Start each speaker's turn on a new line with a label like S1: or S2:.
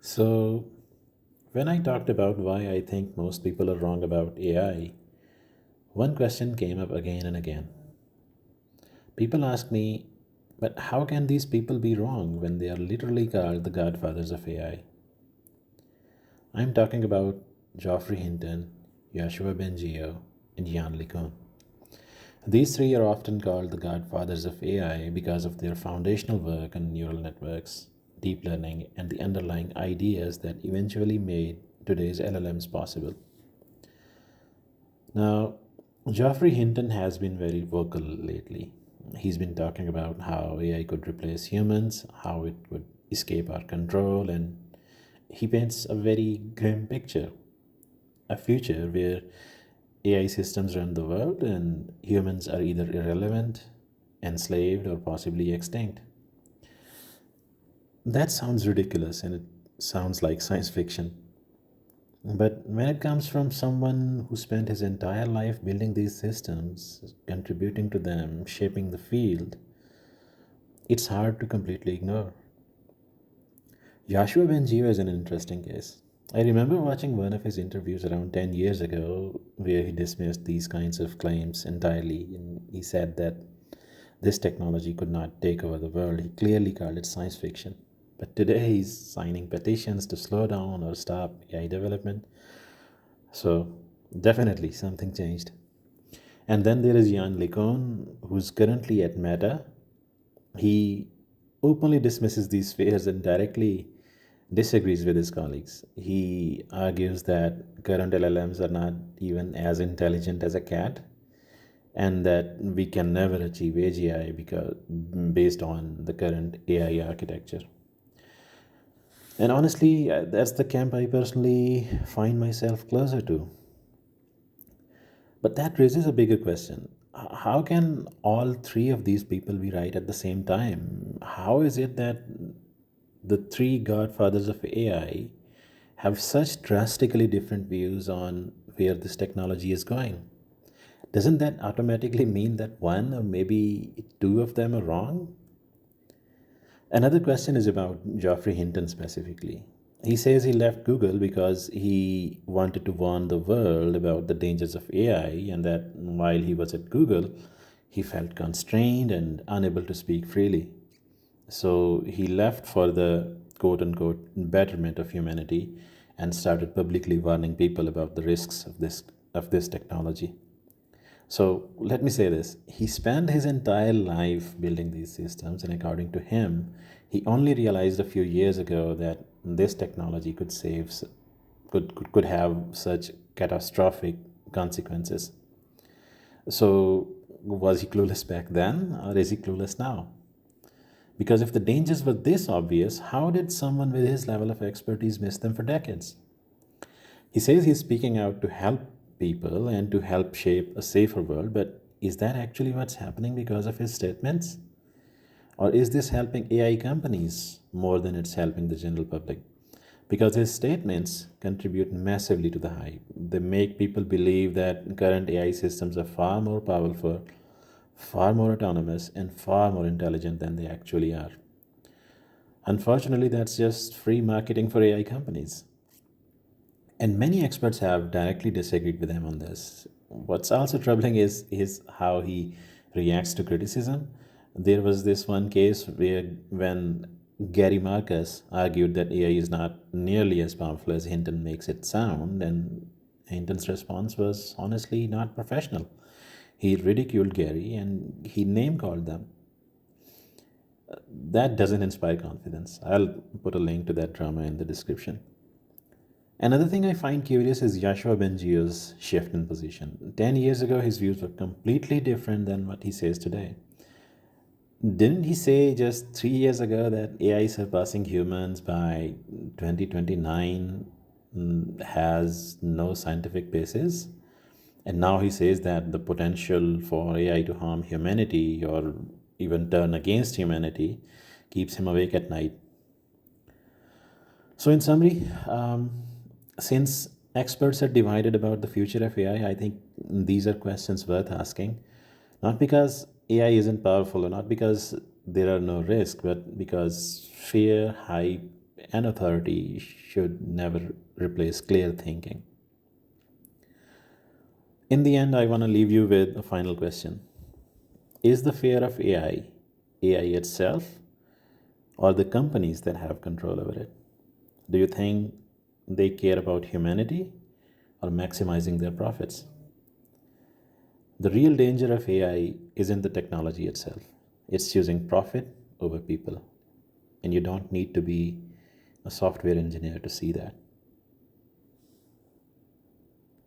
S1: So, when I talked about why I think most people are wrong about AI, one question came up again and again. People ask me, but how can these people be wrong when they are literally called the godfathers of AI? I'm talking about Geoffrey Hinton, Yoshua Bengio, and Yann LeCun. These three are often called the godfathers of AI because of their foundational work on neural networks, deep learning, and the underlying ideas that eventually made today's LLMs possible. Now, Geoffrey Hinton has been very vocal lately. He's been talking about how AI could replace humans, how it would escape our control, and he paints a very grim picture, a future where AI systems run the world and humans are either irrelevant, enslaved, or possibly extinct. That sounds ridiculous and it sounds like science fiction. But when it comes from someone who spent his entire life building these systems, contributing to them, shaping the field, it's hard to completely ignore. Joshua Bengio is an interesting case. I remember watching one of his interviews around 10 years ago where he dismissed these kinds of claims entirely. And he said that this technology could not take over the world. He clearly called it science fiction. But today he's signing petitions to slow down or stop AI development. So definitely something changed. And then there is Yann LeCun, who's currently at Meta. He openly dismisses these fears and directly disagrees with his colleagues. He argues that current LLMs are not even as intelligent as a cat and that we can never achieve AGI because based on the current AI architecture. And honestly, that's the camp I personally find myself closer to. But that raises a bigger question. How can all three of these people be right at the same time? How is it that the three godfathers of AI have such drastically different views on where this technology is going? Doesn't that automatically mean that one or maybe two of them are wrong? Another question is about Geoffrey Hinton specifically. He says he left Google because he wanted to warn the world about the dangers of AI, and that while he was at Google, he felt constrained and unable to speak freely. So he left for the quote unquote betterment of humanity and started publicly warning people about the risks of this technology. So let me say this. He spent his entire life building these systems, and according to him, he only realized a few years ago that this technology could have such catastrophic consequences. So was he clueless back then, or is he clueless now? Because if the dangers were this obvious, how did someone with his level of expertise miss them for decades? He says he's speaking out to help people and to help shape a safer world, but is that actually what's happening because of his statements? Or is this helping AI companies more than it's helping the general public? Because his statements contribute massively to the hype. They make people believe that current AI systems are far more powerful, far more autonomous, and far more intelligent than they actually are. Unfortunately, that's just free marketing for AI companies. And many experts have directly disagreed with him on this. What's also troubling is how he reacts to criticism. There was this one case where when Gary Marcus argued that AI is not nearly as powerful as Hinton makes it sound, and Hinton's response was honestly not professional. He ridiculed Gary and he name called them. That doesn't inspire confidence. I'll put a link to that drama in the description. Another thing I find curious is Joshua Bengio's shift in position. 10 years ago, his views were completely different than what he says today. Didn't he say just 3 years ago that AI surpassing humans by 2029 has no scientific basis? And now he says that the potential for AI to harm humanity or even turn against humanity keeps him awake at night. So, in summary, since experts are divided about the future of AI, I think these are questions worth asking. Not because AI isn't powerful or not because there are no risks, but because fear, hype, and authority should never replace clear thinking. In the end, I want to leave you with a final question. Is the fear of AI itself, or the companies that have control over it? Do you think they care about humanity or maximizing their profits? The real danger of AI isn't the technology itself, it's choosing profit over people. And you don't need to be a software engineer to see that.